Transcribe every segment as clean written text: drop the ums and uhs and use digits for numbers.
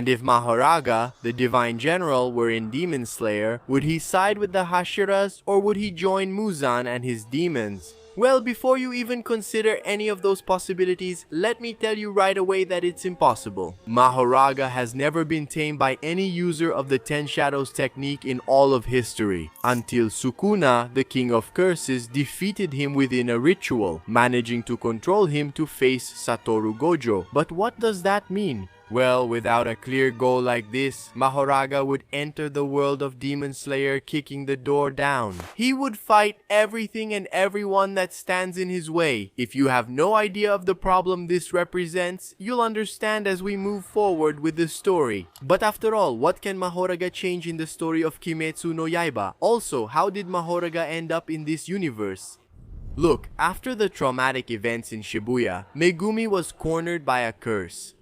And if Mahoraga, the Divine General, were in Demon Slayer, would he side with the Hashiras or would he join Muzan and his demons? Well, before you even consider any of those possibilities, let me tell you right away that it's impossible. Mahoraga has never been tamed by any user of the Ten Shadows technique in all of history, until Sukuna, the King of Curses, defeated him within a ritual, managing to control him to face Satoru Gojo. But what does that mean? Well, without a clear goal like this, Mahoraga would enter the world of Demon Slayer kicking the door down. He would fight everything and everyone that stands in his way. If you have no idea of the problem this represents, you'll understand as we move forward with the story. But after all, what can Mahoraga change in the story of Kimetsu no Yaiba? Also, how did Mahoraga end up in this universe? Look, after the traumatic events in Shibuya, Megumi was cornered by a curse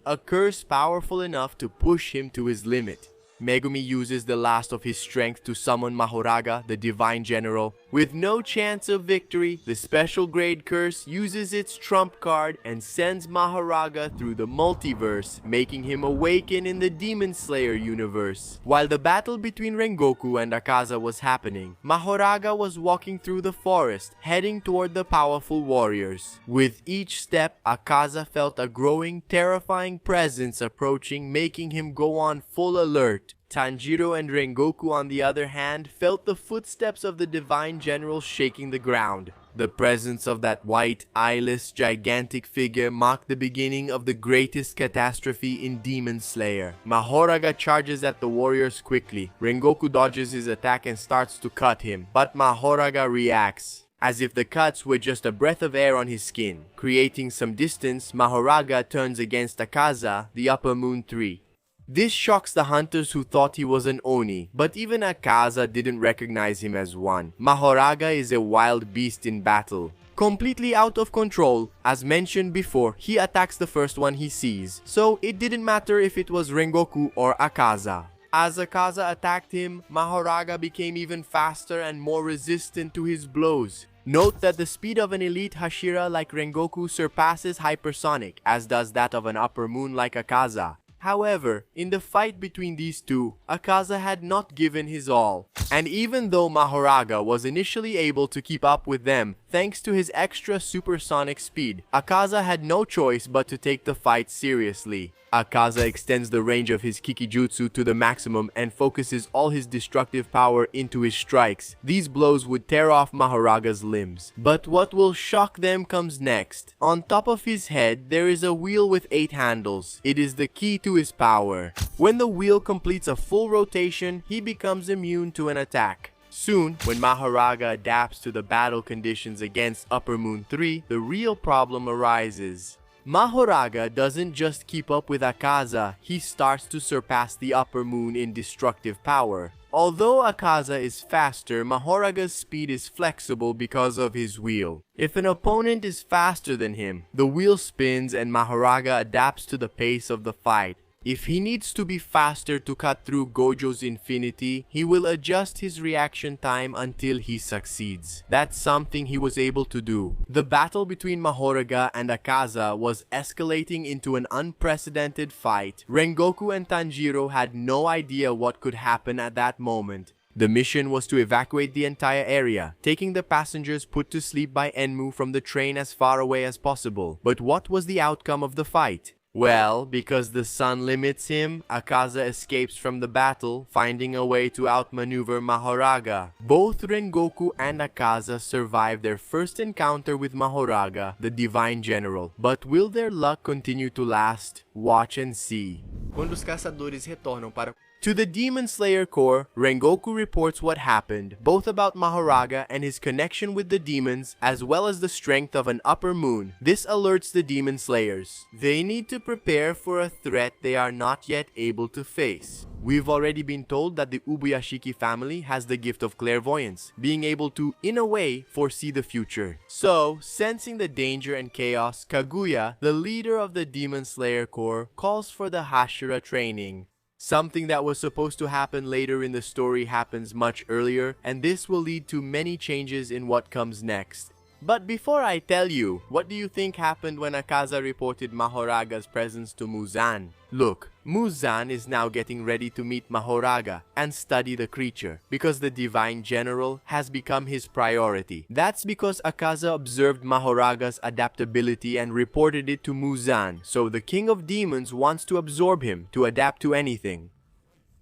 powerful enough to push him to his limit. Megumi uses the last of his strength to summon Mahoraga, the Divine General. With no chance of victory, the special grade curse uses its trump card and sends Mahoraga through the multiverse, making him awaken in the Demon Slayer universe. While the battle between Rengoku and Akaza was happening, Mahoraga was walking through the forest, heading toward the powerful warriors. With each step, Akaza felt a growing, terrifying presence approaching, making him go on full alert. Tanjiro and Rengoku, on the other hand, felt the footsteps of the Divine General shaking the ground. The presence of that white, eyeless, gigantic figure marked the beginning of the greatest catastrophe in Demon Slayer. Mahoraga charges at the warriors quickly. Rengoku dodges his attack and starts to cut him, but Mahoraga reacts. As if the cuts were just a breath of air on his skin. Creating some distance, Mahoraga turns against Akaza, the Upper Moon 3. This shocks the hunters who thought he was an Oni, but even Akaza didn't recognize him as one. Mahoraga is a wild beast in battle. Completely out of control, as mentioned before, he attacks the first one he sees, so it didn't matter if it was Rengoku or Akaza. As Akaza attacked him, Mahoraga became even faster and more resistant to his blows. Note that the speed of an elite Hashira like Rengoku surpasses hypersonic, as does that of an Upper Moon like Akaza. However, in the fight between these two, Akaza had not given his all. And even though Mahoraga was initially able to keep up with them thanks to his extra supersonic speed, Akaza had no choice but to take the fight seriously. Akaza extends the range of his Kikijutsu to the maximum and focuses all his destructive power into his strikes. These blows would tear off Mahoraga's limbs. But what will shock them comes next. On top of his head, there is a wheel with 8 handles. It is the key to his power. When the wheel completes a full rotation, he becomes immune to an attack. Soon, when Mahoraga adapts to the battle conditions against Upper Moon 3, the real problem arises. Mahoraga doesn't just keep up with Akaza, he starts to surpass the Upper Moon in destructive power. Although Akaza is faster, Mahoraga's speed is flexible because of his wheel. If an opponent is faster than him, the wheel spins and Mahoraga adapts to the pace of the fight. If he needs to be faster to cut through Gojo's infinity, he will adjust his reaction time until he succeeds. That's something he was able to do. The battle between Mahoraga and Akaza was escalating into an unprecedented fight. Rengoku and Tanjiro had no idea what could happen at that moment. The mission was to evacuate the entire area, taking the passengers put to sleep by Enmu from the train as far away as possible. But what was the outcome of the fight? Well, because the sun limits him, Akaza escapes from the battle, finding a way to outmaneuver Mahoraga. Both Rengoku and Akaza survive their first encounter with Mahoraga, the Divine General. But will their luck continue to last? Watch and see. Quando os caçadores retornam para To the Demon Slayer Corps, Rengoku reports what happened, both about Mahoraga and his connection with the demons, as well as the strength of an Upper Moon. This alerts the Demon Slayers. They need to prepare for a threat they are not yet able to face. We've already been told that the Ubuyashiki family has the gift of clairvoyance, being able to, in a way, foresee the future. So, sensing the danger and chaos, Kaguya, the leader of the Demon Slayer Corps, calls for the Hashira training. Something that was supposed to happen later in the story happens much earlier, and this will lead to many changes in what comes next. But before I tell you, what do you think happened when Akaza reported Mahoraga's presence to Muzan? Look, Muzan is now getting ready to meet Mahoraga and study the creature because the Divine General has become his priority. That's because Akaza observed Mahoraga's adaptability and reported it to Muzan, so the King of Demons wants to absorb him to adapt to anything,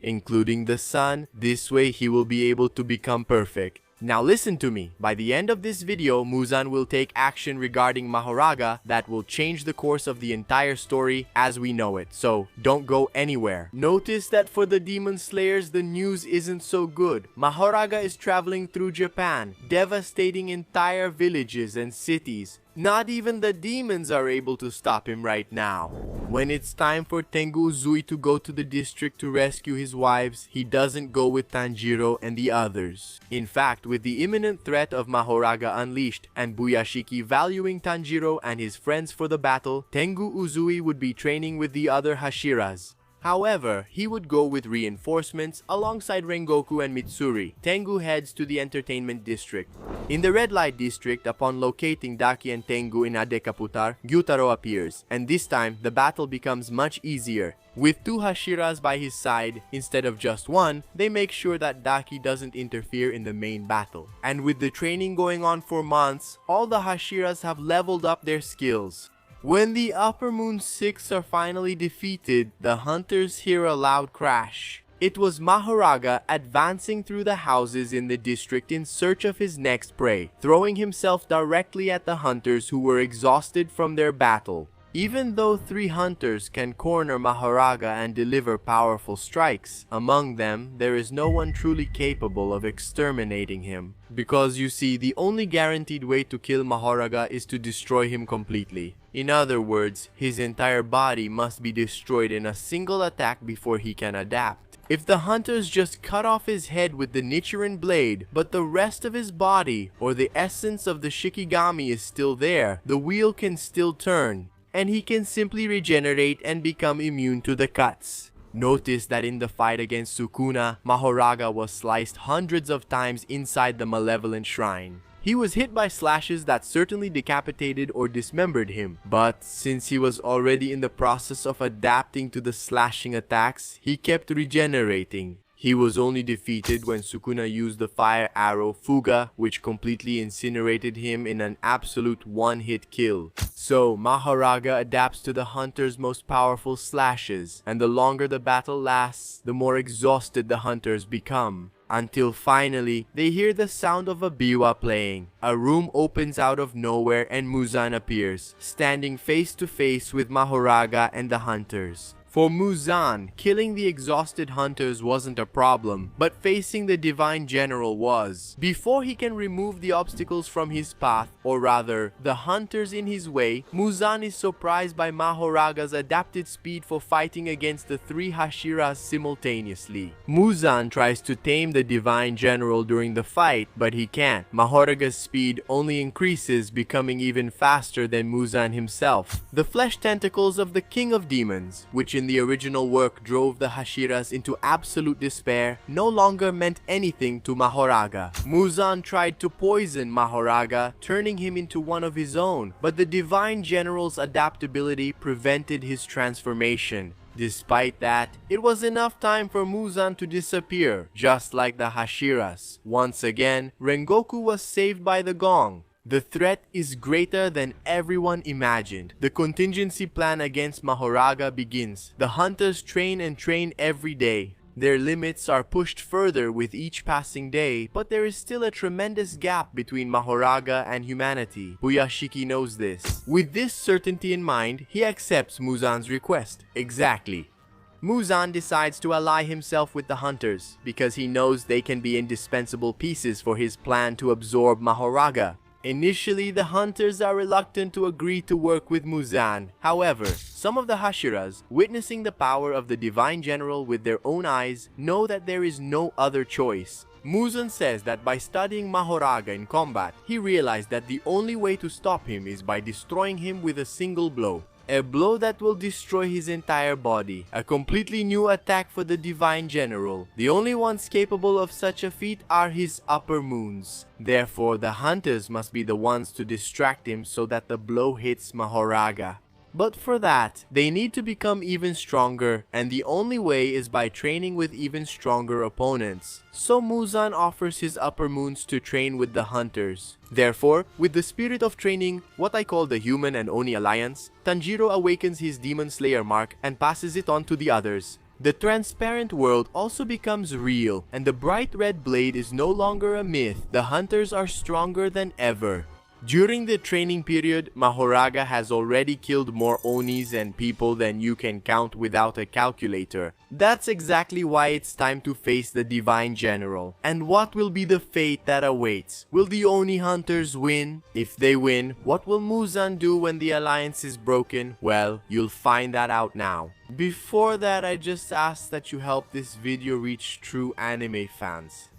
including the sun. This way he will be able to become perfect. Now listen to me, by the end of this video, Muzan will take action regarding Mahoraga that will change the course of the entire story as we know it, so don't go anywhere. Notice that for the Demon Slayers, the news isn't so good. Mahoraga is traveling through Japan, devastating entire villages and cities. Not even the demons are able to stop him right now. When it's time for Tengu Uzui to go to the district to rescue his wives, he doesn't go with Tanjiro and the others. In fact, with the imminent threat of Mahoraga unleashed and Buyashiki valuing Tanjiro and his friends for the battle, Tengu Uzui would be training with the other Hashiras. However, he would go with reinforcements alongside Rengoku and Mitsuri. Tengu heads to the entertainment district. In the red light district, upon locating Daki and Tengu in Adekaputar, Gyutaro appears, and this time the battle becomes much easier. With two Hashiras by his side instead of just one, they make sure that Daki doesn't interfere in the main battle. And with the training going on for months, all the Hashiras have leveled up their skills. When the Upper Moon 6 are finally defeated, the hunters hear a loud crash. It was Mahoraga advancing through the houses in the district in search of his next prey, throwing himself directly at the hunters who were exhausted from their battle. Even though 3 hunters can corner Mahoraga and deliver powerful strikes, among them there is no one truly capable of exterminating him. Because you see, the only guaranteed way to kill Mahoraga is to destroy him completely. In other words, his entire body must be destroyed in a single attack before he can adapt. If the hunters just cut off his head with the Nichiren blade, but the rest of his body or the essence of the Shikigami is still there, the wheel can still turn, and he can simply regenerate and become immune to the cuts. Notice that in the fight against Sukuna, Mahoraga was sliced hundreds of times inside the Malevolent Shrine. He was hit by slashes that certainly decapitated or dismembered him, but since he was already in the process of adapting to the slashing attacks, he kept regenerating. He was only defeated when Sukuna used the fire arrow Fuga, which completely incinerated him in an absolute one-hit kill. So, Mahoraga adapts to the hunter's most powerful slashes, and the longer the battle lasts, the more exhausted the hunters become. Until finally, they hear the sound of a biwa playing. A room opens out of nowhere and Muzan appears, standing face to face with Mahoraga and the hunters. For Muzan, killing the exhausted hunters wasn't a problem, but facing the Divine General was. Before he can remove the obstacles from his path, or rather, the hunters in his way, Muzan is surprised by Mahoraga's adapted speed for fighting against the 3 Hashiras simultaneously. Muzan tries to tame the Divine General during the fight, but he can't. Mahoraga's speed only increases, becoming even faster than Muzan himself. The flesh tentacles of the King of Demons, which in the original work drove the Hashiras into absolute despair, no longer meant anything to Mahoraga. Muzan tried to poison Mahoraga, turning him into one of his own, but the Divine General's adaptability prevented his transformation. Despite that, it was enough time for Muzan to disappear, just like the Hashiras. Once again, Rengoku was saved by the gong. The threat is greater than everyone imagined. The contingency plan against Mahoraga begins. The hunters train and train every day. Their limits are pushed further with each passing day, but there is still a tremendous gap between Mahoraga and humanity. Buyashiki knows this. With this certainty in mind, he accepts Muzan's request. Exactly. Muzan decides to ally himself with the hunters, because he knows they can be indispensable pieces for his plan to absorb Mahoraga. Initially, the hunters are reluctant to agree to work with Muzan. However, some of the Hashiras, witnessing the power of the Divine General with their own eyes, know that there is no other choice. Muzan says that by studying Mahoraga in combat, he realized that the only way to stop him is by destroying him with a single blow. A blow that will destroy his entire body. A completely new attack for the Divine General. The only ones capable of such a feat are his upper moons. Therefore, the hunters must be the ones to distract him so that the blow hits Mahoraga. But for that, they need to become even stronger, and the only way is by training with even stronger opponents. So Muzan offers his upper moons to train with the hunters. Therefore, with the spirit of training, what I call the Human and Oni Alliance, Tanjiro awakens his Demon Slayer mark and passes it on to the others. The transparent world also becomes real, and the bright red blade is no longer a myth. The hunters are stronger than ever. During the training period, Mahoraga has already killed more Onis and people than you can count without a calculator. That's exactly why it's time to face the Divine General. And what will be the fate that awaits? Will the Oni hunters win? If they win, what will Muzan do when the alliance is broken? Well, you'll find that out now. Before that, I just ask that you help this video reach true anime fans.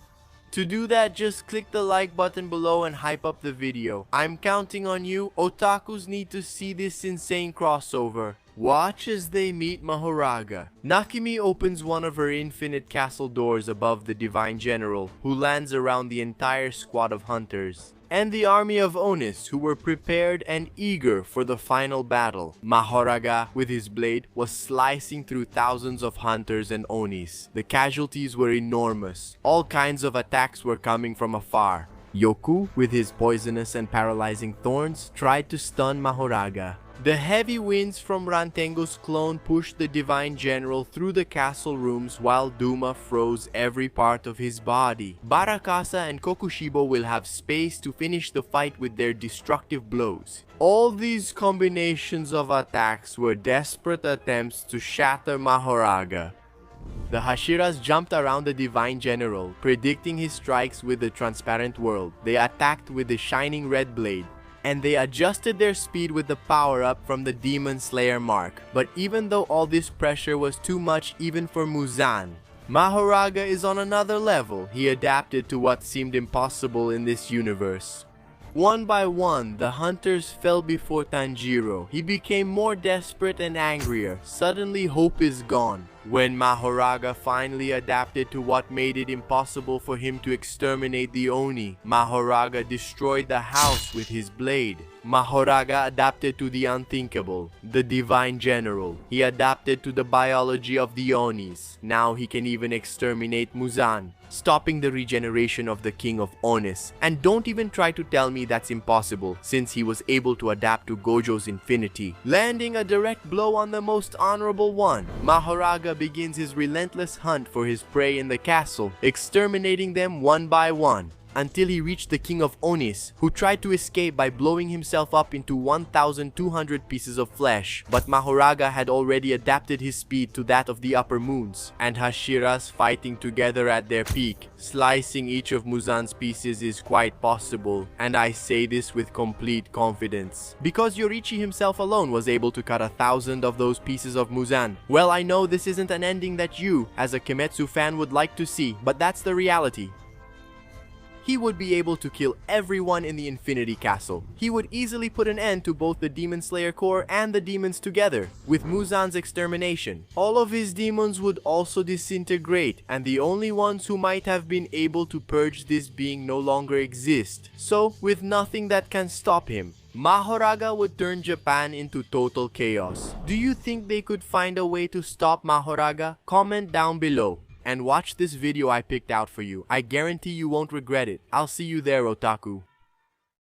To do that, just click the like button below and hype up the video. I'm counting on you. Otakus need to see this insane crossover. Watch as they meet Mahoraga. Nakimi opens one of her infinite castle doors above the Divine General, who lands around the entire squad of hunters and the army of Onis, who were prepared and eager for the final battle. Mahoraga, with his blade, was slicing through thousands of hunters and Onis. The casualties were enormous. All kinds of attacks were coming from afar. Yoku, with his poisonous and paralyzing thorns, tried to stun Mahoraga. The heavy winds from Rantengo's clone pushed the Divine General through the castle rooms while Duma froze every part of his body. Barakasa and Kokushibo will have space to finish the fight with their destructive blows. All these combinations of attacks were desperate attempts to shatter Mahoraga. The Hashiras jumped around the Divine General, predicting his strikes with the transparent world. They attacked with the shining red blade, and they adjusted their speed with the power-up from the Demon Slayer mark. But even though all this pressure was too much even for Muzan, Mahoraga is on another level. He adapted to what seemed impossible in this universe. One by one, the hunters fell before Tanjiro. He became more desperate and angrier. Suddenly, hope is gone. When Mahoraga finally adapted to what made it impossible for him to exterminate the Oni, Mahoraga destroyed the house with his blade. Mahoraga adapted to the unthinkable, the Divine General. He adapted to the biology of the Onis. Now he can even exterminate Muzan, stopping the regeneration of the King of Onis. And don't even try to tell me that's impossible, since he was able to adapt to Gojo's infinity, landing a direct blow on the most honorable one. Mahoraga begins his relentless hunt for his prey in the castle, exterminating them one by one, until he reached the King of Onis, who tried to escape by blowing himself up into 1,200 pieces of flesh. But Mahoraga had already adapted his speed to that of the upper moons, and Hashiras fighting together at their peak. Slicing each of Muzan's pieces is quite possible, and I say this with complete confidence, because Yorichi himself alone was able to cut 1,000 of those pieces of Muzan. Well, I know this isn't an ending that you, as a Kimetsu fan, would like to see, but that's the reality. He would be able to kill everyone in the Infinity Castle. He would easily put an end to both the Demon Slayer Corps and the demons together, with Muzan's extermination. All of his demons would also disintegrate, and the only ones who might have been able to purge this being no longer exist. So, with nothing that can stop him, Mahoraga would turn Japan into total chaos. Do you think they could find a way to stop Mahoraga? Comment down below. And watch this video I picked out for you. I guarantee you won't regret it. I'll see you there, otaku.